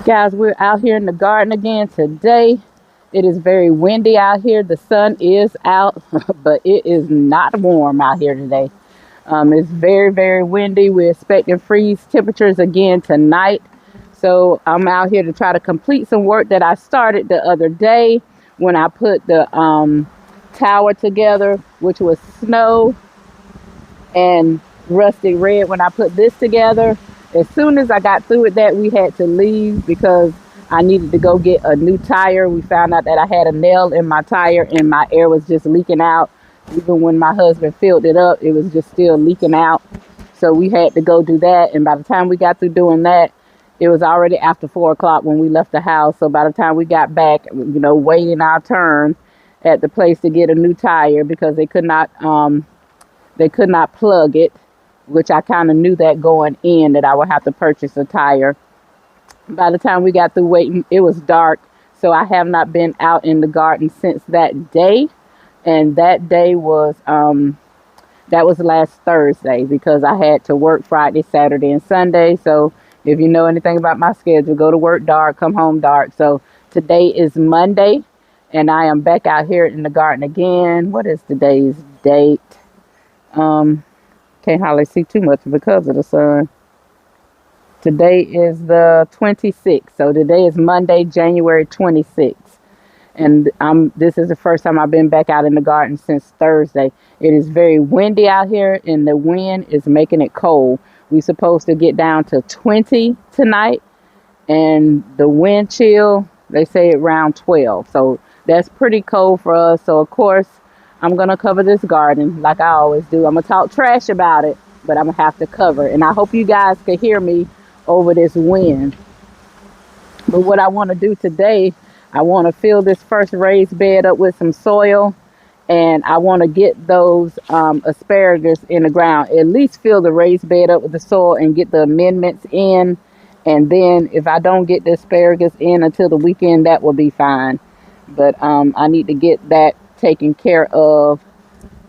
Guys, we're out here in the garden again today. It is very windy out here. The sun is out, but it is not warm out here today. It's very windy. We're expecting freeze temperatures again tonight. So I'm out here to try to complete some work that I started the other day when I put the tower together, which was snow and rusty red when I put this together. As soon as I got through with that, we had to leave because I needed to go get a new tire. We found out that I had a nail in my tire and my air was just leaking out. Even when my husband filled it up, it was just still leaking out. So we had to go do that. And by the time we got through doing that, it was already after 4 o'clock when we left the house. So by the time we got back, waiting our turn at the place to get a new tire because they could not plug it, which I kind of knew that going in that I would have to purchase a tire. By the time we got through waiting, it was dark. So I have not been out in the garden since that day. And that was last Thursday because I had to work Friday, Saturday, and Sunday. So if you know anything about my schedule, go to work dark, come home dark. So today is Monday, and I am back out here in the garden again. What is today's date? Um, can't hardly see too much because of the sun. Today is the 26th. So today is Monday, January 26th. And this is the first time I've been back out in the garden since Thursday. It is very windy out here, and the wind is making it cold. We're supposed to get down to 20 tonight, and the wind chill, they say around 12. So that's pretty cold for us. So, of course, I'm going to cover this garden like I always do. I'm going to talk trash about it, but I'm going to have to cover it. And I hope you guys can hear me over this wind. But what I want to do today, I want to fill this first raised bed up with some soil, and I want to get those asparagus in the ground. At least fill the raised bed up with the soil and get the amendments in. And then if I don't get the asparagus in until the weekend, that will be fine. But I need to get that taken care of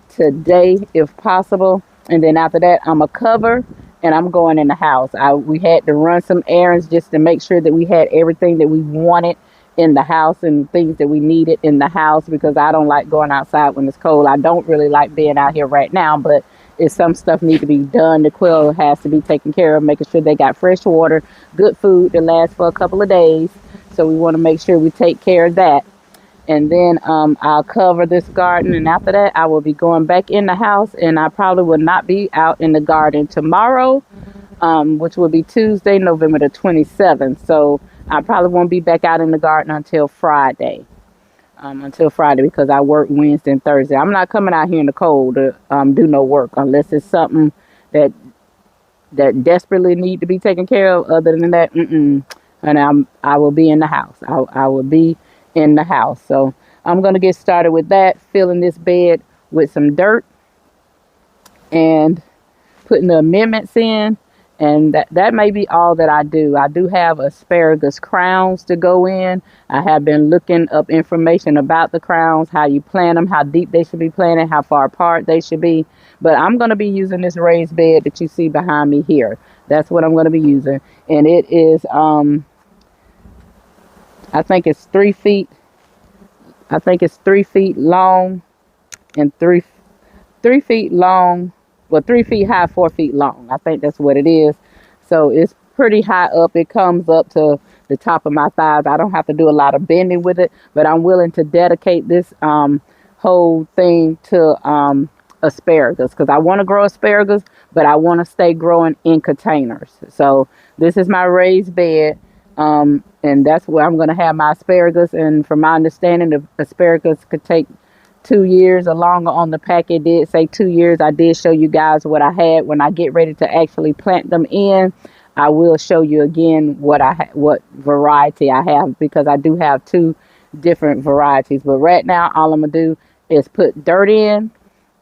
today if possible. And then after that, I'm a cover and I'm going in the house. We had to run some errands just to make sure that we had everything that we wanted in the house and things that we needed in the house because I don't like going outside when it's cold. I don't really like being out here right now, but if some stuff needs to be done, the quail has to be taken care of, making sure they got fresh water, good food that lasts for a couple of days. So we want to make sure we take care of that. And then I'll cover this garden, and after that I will be going back in the house, and I probably will not be out in the garden tomorrow, which will be Tuesday, November the 27th. So I probably won't be back out in the garden until Friday because I work Wednesday and Thursday. I'm not coming out here in the cold to do no work unless it's something that desperately need to be taken care of. Other than that, and I will be in the house. I will be in the house. So I'm gonna get started with that, filling this bed with some dirt and putting the amendments in. And that may be all that I do. I do have asparagus crowns to go in. I have been looking up information about the crowns, how you plant them, how deep they should be planted, how far apart they should be. But I'm going to be using this raised bed that you see behind me here. That's what I'm going to be using. And it is, I think it's 3 feet. I think it's 3 feet long and 3 feet long, well, 3 feet high, 4 feet long. I think that's what it is. So it's pretty high up. It comes up to the top of my thighs. I don't have to do a lot of bending with it, but I'm willing to dedicate this whole thing to asparagus because I want to grow asparagus, but I want to stay growing in containers. So this is my raised bed. And that's where I'm going to have my asparagus. And from my understanding, the asparagus could take 2 years or longer. On the pack it did say 2 years. I did show you guys what I had. When I get ready to actually plant them in, I will show you again what variety I have because I do have two different varieties. But right now all I'm gonna do is put dirt in,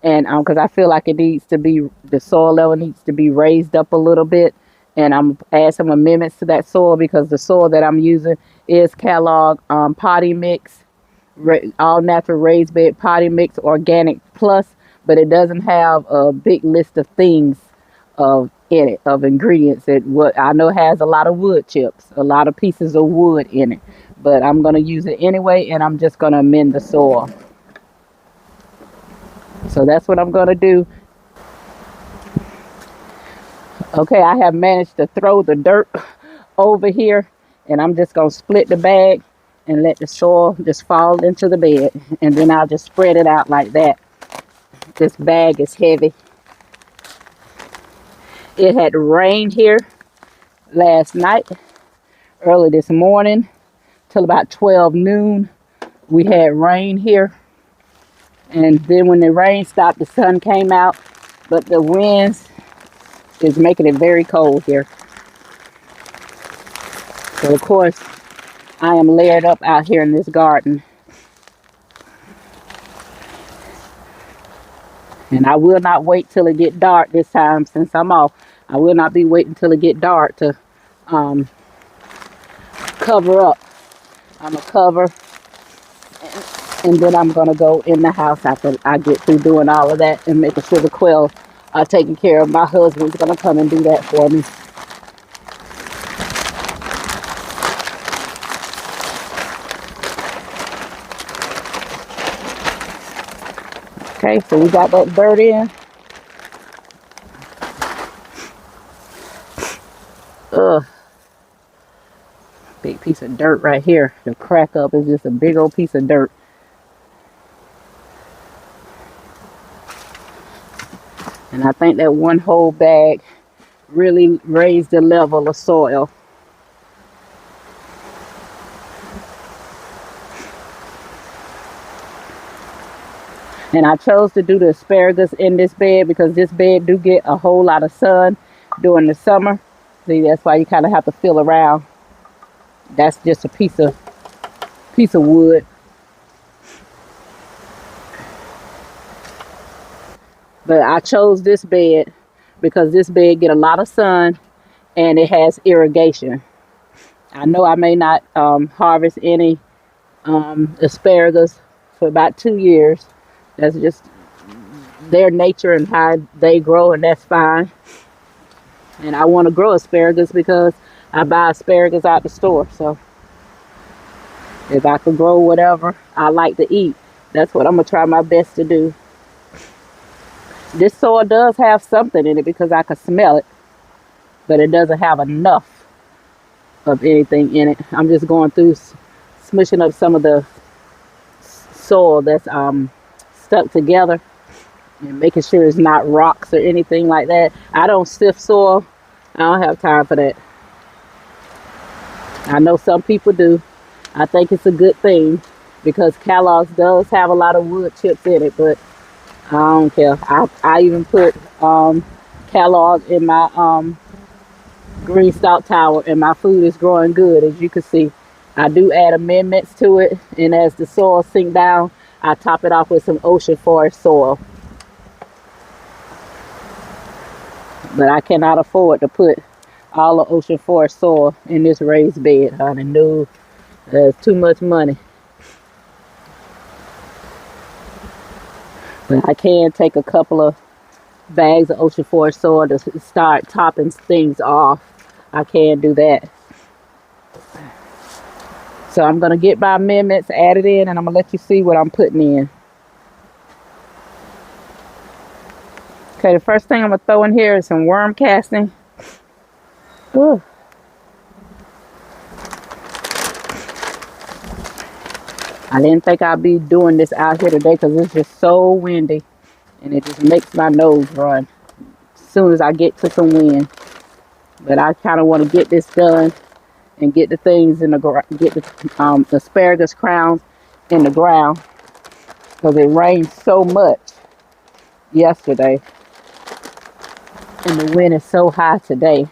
and because I feel like the soil level needs to be raised up a little bit, and I'm gonna add some amendments to that soil because the soil that I'm using is Kellogg potting mix, all natural raised bed potty mix organic plus, but it doesn't have a big list of things of in it of ingredients. It what I know has a lot of wood chips, a lot of pieces of wood in it, but I'm gonna use it anyway, and I'm just gonna amend the soil. So that's what I'm gonna do. Okay, I have managed to throw the dirt over here, and I'm just gonna split the bag and let the soil just fall into the bed, and then I'll just spread it out like that. This bag is heavy. It had rained here last night, early this morning, till about 12 noon. We had rain here, and then when the rain stopped, the sun came out, but the winds is making it very cold here. So of course, I am layered up out here in this garden. And I will not wait till it get dark this time since I'm off. I will not be waiting till it get dark to cover up. I'm going to cover, and then I'm going to go in the house after I get through doing all of that and making sure the quail are taken care of. My husband's going to come and do that for me. Okay, so we got that dirt in. Ugh. Big piece of dirt right here. The crack up is just a big old piece of dirt. And I think that one whole bag really raised the level of soil. And I chose to do the asparagus in this bed because this bed do get a whole lot of sun during the summer. See, that's why you kind of have to feel around. That's just a piece of wood. But I chose this bed because this bed get a lot of sun and it has irrigation. I know I may not harvest any asparagus for about 2 years. That's just their nature and how they grow, and that's fine. And I want to grow asparagus because I buy asparagus out the store. So if I could grow whatever I like to eat, that's what I'm going to try my best to do. This soil does have something in it because I can smell it, but it doesn't have enough of anything in it. I'm just going through smushing up some of the soil that's stuck together and making sure it's not rocks or anything like that. I don't sift soil. I don't have time for that. I know some people do. I think it's a good thing because Kellogg's does have a lot of wood chips in it, but I don't care. I even put Kellogg in my green stalk tower, and my food is growing good, as you can see. I do add amendments to it, and as the soil sink down, I top it off with some ocean forest soil. But I cannot afford to put all the ocean forest soil in this raised bed, honey. No, that's too much money. But I can take a couple of bags of ocean forest soil to start topping things off. I can do that. So I'm going to get my amendments added in, and I'm going to let you see what I'm putting in. Okay, the first thing I'm going to throw in here is some worm casting. Ooh. I didn't think I'd be doing this out here today because it's just so windy, and it just makes my nose run as soon as I get to some wind. But I kind of want to get this done and get the things in the ground, get the asparagus crowns in the ground because it rained so much yesterday. And the wind is so high today.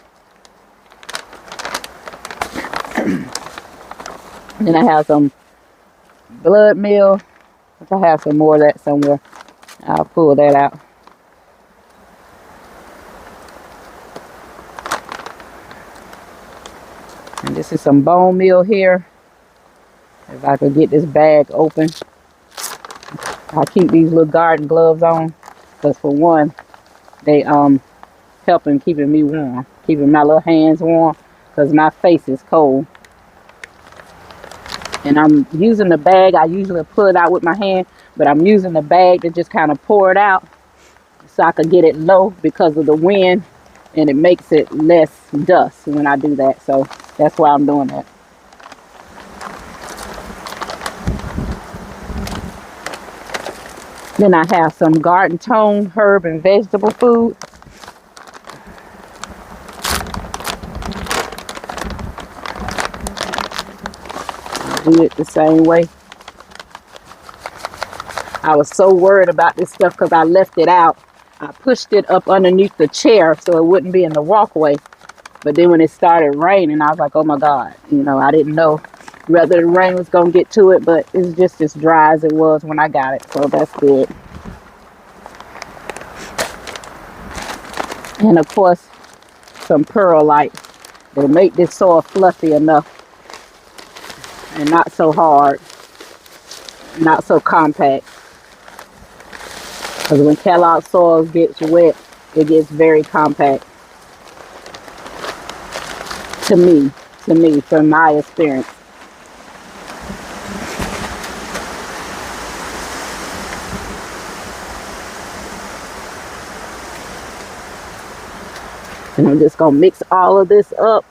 Then I have some blood meal. If I have some more of that somewhere, I'll pull that out. And this is some bone meal here. If I could get this bag open. I keep these little garden gloves on because for one, they help helping keeping me warm, keeping my little hands warm because my face is cold. And I'm using the bag. I usually pull it out with my hand, but I'm using the bag to just kind of pour it out so I could get it low because of the wind, and it makes it less dust when I do that. So that's why I'm doing that. Then I have some garden tone herb and vegetable food. Do it the same way. I was so worried about this stuff because I left it out. I pushed it up underneath the chair so it wouldn't be in the walkway. But then when it started raining, I was like, oh my God, I didn't know whether the rain was going to get to it, but it's just as dry as it was when I got it. So that's good. And of course, some perlite. They'll make this soil fluffy enough and not so hard, not so compact. Because when Kellogg soil gets wet, it gets very compact. To me, from my experience. And I'm just going to mix all of this up.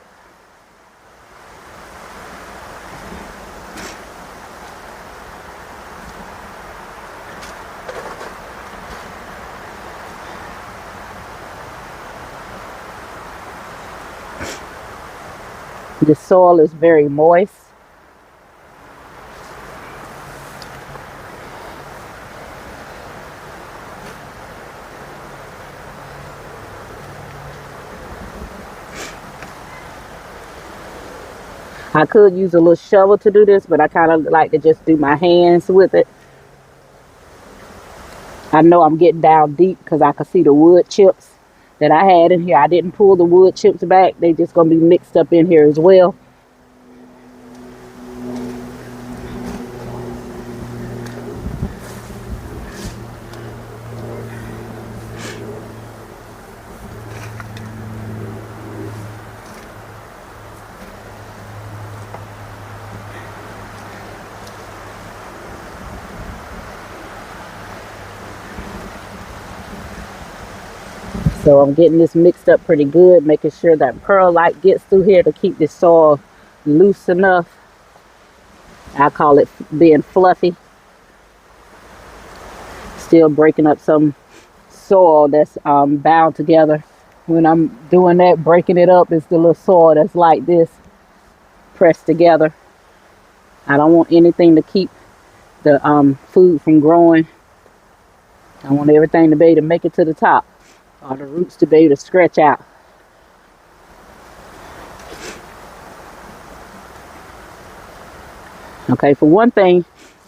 The soil is very moist. I could use a little shovel to do this, but I kind of like to just do my hands with it. I know I'm getting down deep because I can see the wood chips that I had in here. I didn't pull the wood chips back. They just going to be mixed up in here as well. So I'm getting this mixed up pretty good, making sure that perlite gets through here to keep this soil loose enough. I call it being fluffy. Still breaking up some soil that's bound together. When I'm doing that, breaking it up is the little soil that's like this, pressed together. I don't want anything to keep the food from growing. I want everything to be able to make it to the top, or the roots to be able to stretch out. Okay, for one thing,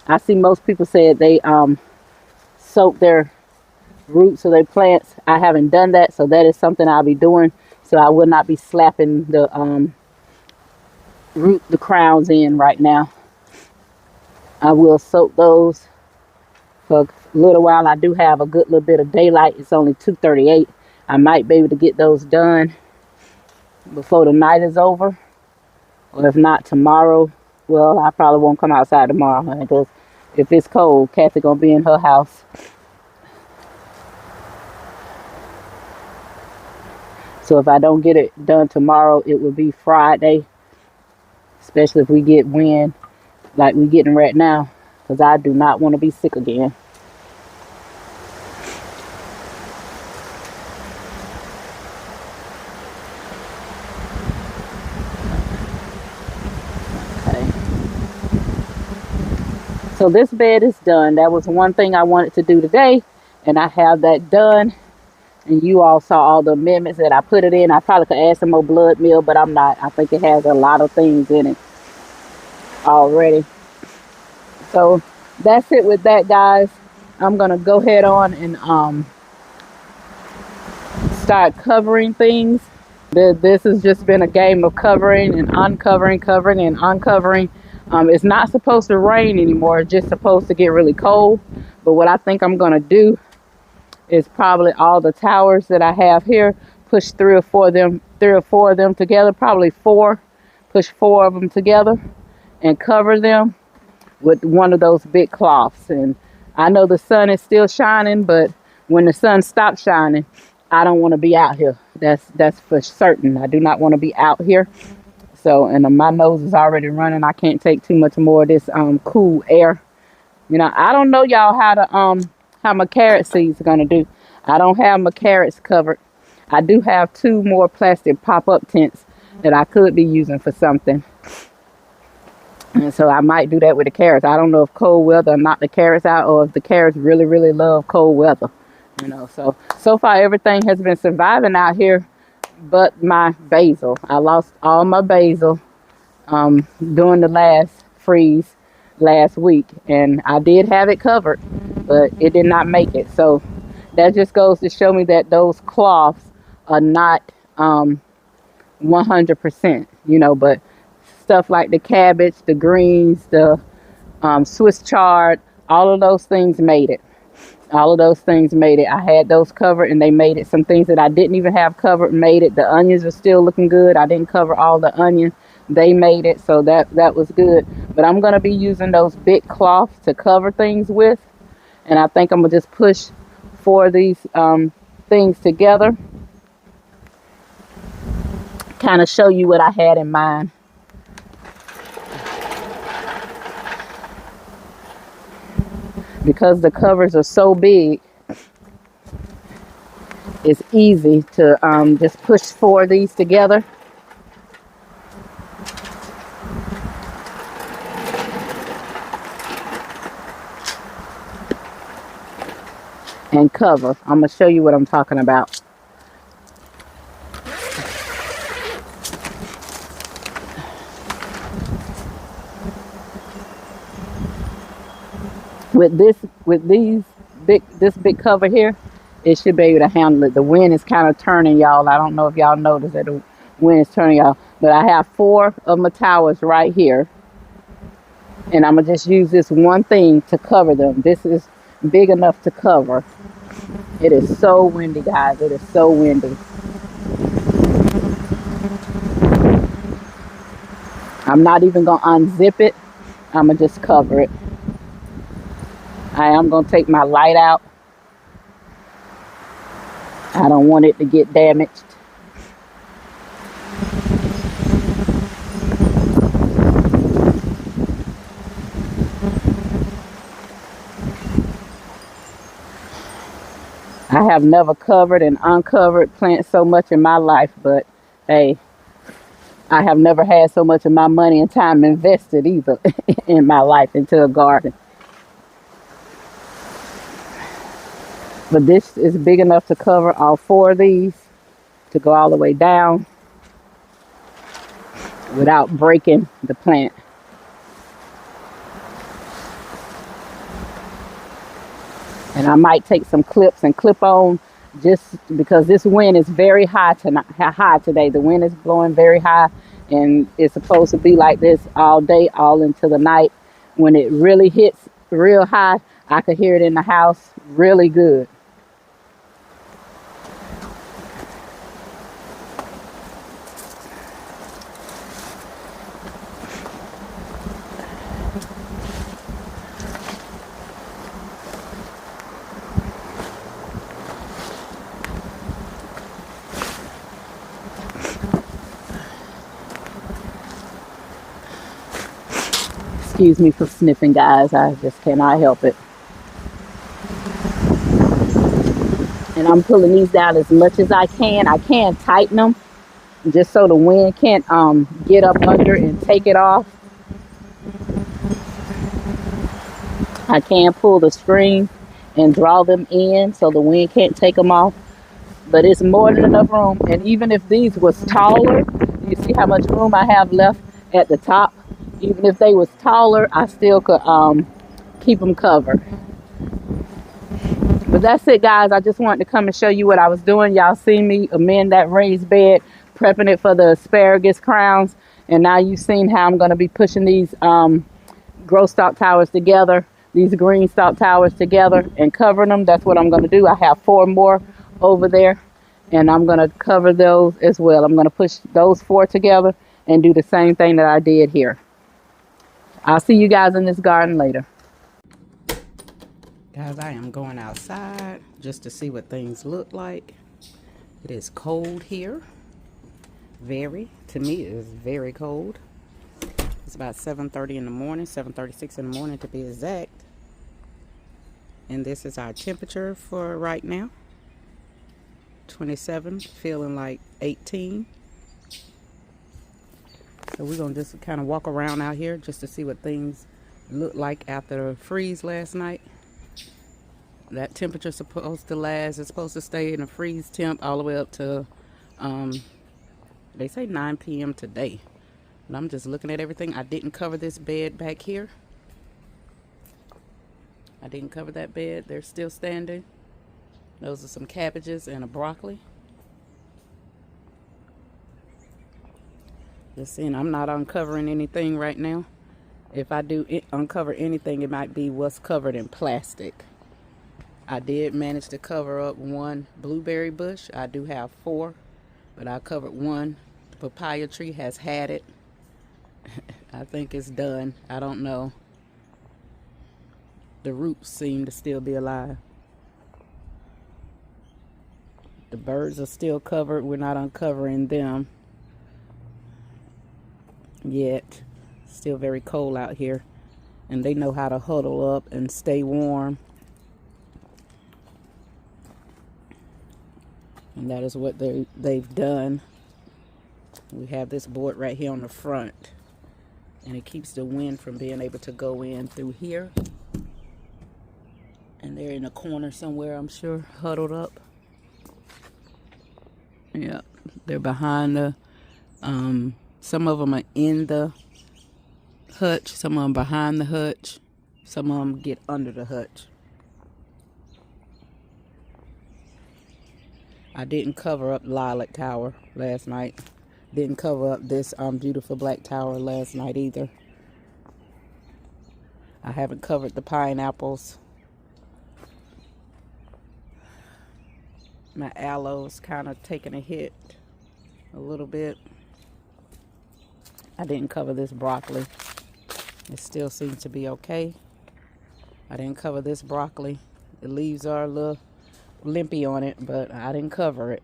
I see most people say they soak their roots of their plants. I haven't done that, so that is something I'll be doing. So I will not be slapping the the crowns in right now. I will soak those for a little while. I do have a good little bit of daylight. It's only 2:38. I might be able to get those done before the night is over, or if not tomorrow. Well, I probably won't come outside tomorrow, honey, because if it's cold, Kathy gonna be in her house. So if I don't get it done tomorrow, it will be Friday, especially if we get wind like we're getting right now, because I do not want to be sick again. So this bed is done. That was one thing I wanted to do today, and I have that done. And you all saw all the amendments that I put it in. I probably could add some more blood meal, but I'm not. I think it has a lot of things in it already. So that's it with that, guys. I'm gonna go ahead on and start covering things. This has just been a game of covering and uncovering, covering and uncovering. It's not supposed to rain anymore. It's just supposed to get really cold. But what I think I'm going to do is probably all the towers that I have here, push three or four of them together, probably four. Push four of them together and cover them with one of those big cloths. And I know the sun is still shining, but when the sun stops shining, I don't want to be out here. That's for certain. I do not want to be out here. So, and my nose is already running. I can't take too much more of this cool air. You know, I don't know y'all how my carrot seeds are gonna do. I don't have my carrots covered. I do have two more plastic pop-up tents that I could be using for something. And so I might do that with the carrots. I don't know if cold weather knock the carrots out or if the carrots really, really love cold weather. You know, so far everything has been surviving out here but my basil. I lost all my basil during the last freeze last week, and I did have it covered, but it did not make it. So that just goes to show me that those cloths are not 100%, you know, but stuff like the cabbage, the greens, the Swiss chard, all of those things made it. All of those things made it. I had those covered and they made it. Some things that I didn't even have covered made it. The onions are still looking good. I didn't cover all the onion. They made it, so that was good. But I'm going to be using those big cloths to cover things with. And I think I'm going to just push four of these things together. Kind of show you what I had in mind. Because the covers are so big, it's easy to just push four of these together. And cover. I'm going to show you what I'm talking about. With this big cover here, it should be able to handle it. The wind is kind of turning, y'all. I don't know if y'all noticed that the wind is turning, y'all. But I have four of my towers right here. And I'm going to just use this one thing to cover them. This is big enough to cover. It is so windy, guys. It is so windy. I'm not even going to unzip it. I'm going to just cover it. I am going to take my light out. I don't want it to get damaged. I have never covered and uncovered plants so much in my life, but hey, I have never had so much of my money and time invested either in my life into a garden. But this is big enough to cover all four of these, to go all the way down without breaking the plant. And I might take some clips and clip on, just because this wind is very high today. The wind is blowing very high, and it's supposed to be like this all day, all into the night. When it really hits real high, I could hear it in the house really good. Excuse me for sniffing, guys. I just cannot help it. And I'm pulling these down as much as I can. I can tighten them just so the wind can't get up under and take it off. I can pull the string and draw them in so the wind can't take them off. But it's more than enough room. And even if these was taller, you see how much room I have left at the top? Even if they was taller, I still could keep them covered. But that's it, guys. I just wanted to come and show you what I was doing. Y'all seen me amend that raised bed, prepping it for the asparagus crowns. And now you've seen how I'm going to be pushing these grow stalk towers together, these green stalk towers together and covering them. That's what I'm going to do. I have four more over there. and I'm gonna cover those as well. I'm gonna push those four together and do the same thing that I did here. I'll see you guys in this garden later. Guys, I am going outside just to see what things look like. It is cold here. To me, it is very cold. It's about 7:30 in the morning, 7:36 in the morning to be exact. And this is our temperature for right now. 27, feeling like 18. So we're gonna just kind of walk around out here just to see what things look like after the freeze last night. That temperature's supposed to last. It's supposed to stay in a freeze temp all the way up to, they say 9 p.m. today. And I'm just looking at everything. I didn't cover this bed back here. I didn't cover that bed. They're still standing. Those are some cabbages and a broccoli. Just saying, I'm not uncovering anything right now. If I do uncover anything, it might be what's covered in plastic. I did manage to cover up one blueberry bush. I do have 4, but I covered one. The papaya tree has had it. I think it's done. I don't know. The roots seem to still be alive. The birds are still covered. We're not uncovering them yet. Still very cold out here, and they know how to huddle up and stay warm. And that is what they've done. We have this board right here on the front, and it keeps the wind from being able to go in through here. And they're in a corner somewhere, I'm sure, huddled up. Yeah, they're behind the, some of them are in the hutch, some of them behind the hutch, some of them get under the hutch. I didn't cover up Lilac Tower last night. Didn't cover up this beautiful black tower last night either. I haven't covered the pineapples. My aloe's kind of taking a hit a little bit. I didn't cover this broccoli. It still seems to be okay. I didn't cover this broccoli. The leaves are a little limpy on it, but I didn't cover it.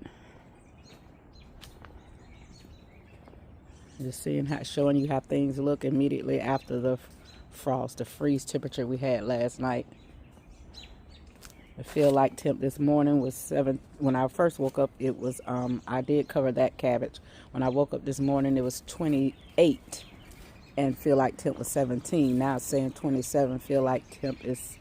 Just seeing how, showing you how things look immediately after the frost, the freeze temperature we had last night. The feel like temp this morning was 7. When I first woke up, it was, I did cover that cabbage. When I woke up this morning, it was 28 and feel like temp was 17. Now it's saying 27, feel like temp is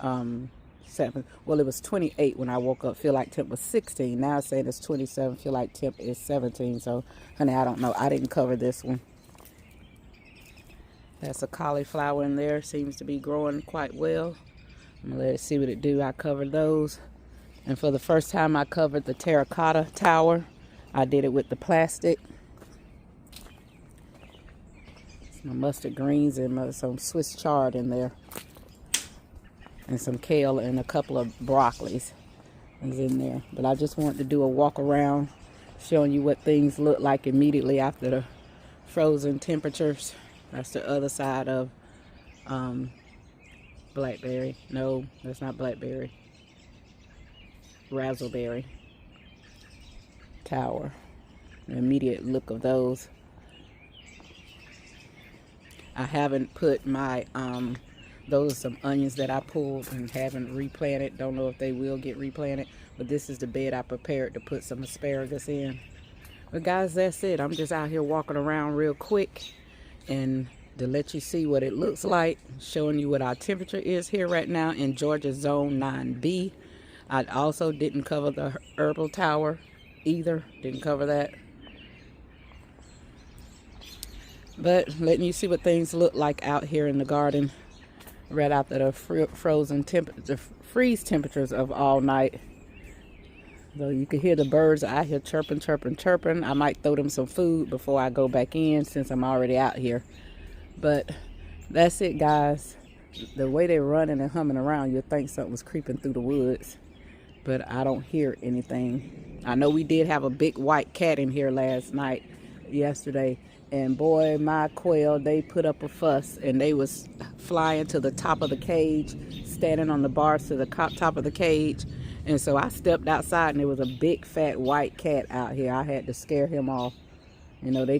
7. Well, it was 28 when I woke up, feel like temp was 16. Now it's saying it's 27, feel like temp is 17. So, honey, I don't know. I didn't cover this one. That's a cauliflower in there. Seems to be growing quite well. I'm gonna let it see what it do. I covered those. And for the first time I covered the terracotta tower. I did it with the plastic. Some mustard greens and some Swiss chard in there. And some kale and a couple of broccolis is in there. But I just wanted to do a walk around, showing you what things look like immediately after the frozen temperatures. That's the other side of blackberry. No, that's not blackberry. Razzleberry tower. The immediate look of those. I haven't put my those are some onions that I pulled and haven't replanted. Don't know if they will get replanted, but this is the bed I prepared to put some asparagus in. But guys, that's it. I'm just out here walking around real quick and to let you see what it looks like, showing you what our temperature is here right now in Georgia Zone 9B. I also didn't cover the herbal tower either. Didn't cover that. But letting you see what things look like out here in the garden right after the freeze temperatures of all night. So you can hear the birds out here chirping, chirping, chirping. I might throw them some food before I go back in since I'm already out here. But that's it, guys. The way they're running and humming around, you'd think something was creeping through the woods. but I don't hear anything. I know we did have a big white cat in here yesterday, and boy, my quail, they put up a fuss, and they was flying to the top of the cage, standing on the bars to the top of the cage. And so I stepped outside, and there was a big fat white cat out here. I had to scare him off. You know, they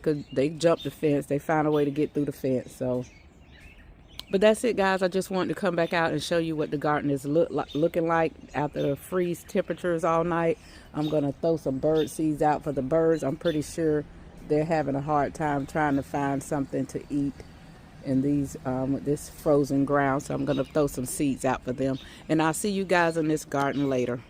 jumped the fence. They found a way to get through the fence. So, but that's it, guys. I just wanted to come back out and show you what the garden is looking like after the freeze temperatures all night. I'm going to throw some bird seeds out for the birds. I'm pretty sure they're having a hard time trying to find something to eat in this frozen ground. So I'm going to throw some seeds out for them. And I'll see you guys in this garden later.